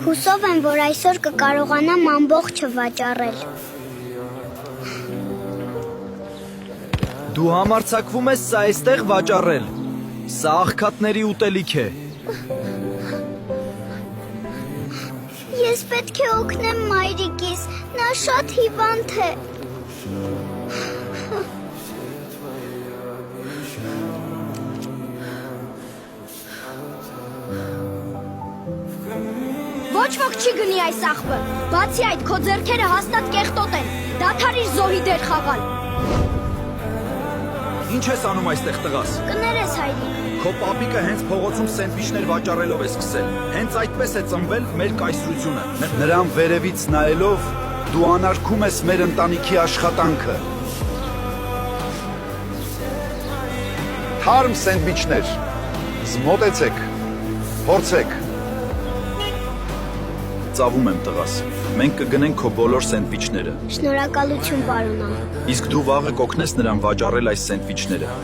Հուսով եմ, որ այսօր կկարողանամ ամբողջը վաճառել։ Դու համարձակվում ես սա այստեղ վաճառել։ Սա աղքատների ուտելիք է։ Ես պետք է օգնեմ մայրիկիս, նա շատ հիվանդ է։ Ոչ ոք չի գնի այս աղբը։ Բացի այդ, քո ձեռքերը հաստատ կեղտոտ են։ Դադարիր զոհի դեր խաղալ։ Ինչ ես անում այստեղ տղաս։ Կներես հայրիկ։ Քո պապիկը հենց փողոցում սենդվիչներ վաճառելով է սկսել։ Հենց այդպես է ծնվել մեր կայսրությունը։ Նրան վերևից նայելով դու անարգում ես մեր ընտանիքի աշխատանքը։ Թարմ սենդվիչներ։ Զմոտեցեք, փորձեք։ Ծավում եմ տղաս։ Մենք կգնենք քո բոլոր սենդվիչները։ Շնորհակալություն, պարոն ամ։ Իսկ դու վաղը կօգնես նրան վաճառել այս սենդվիչները։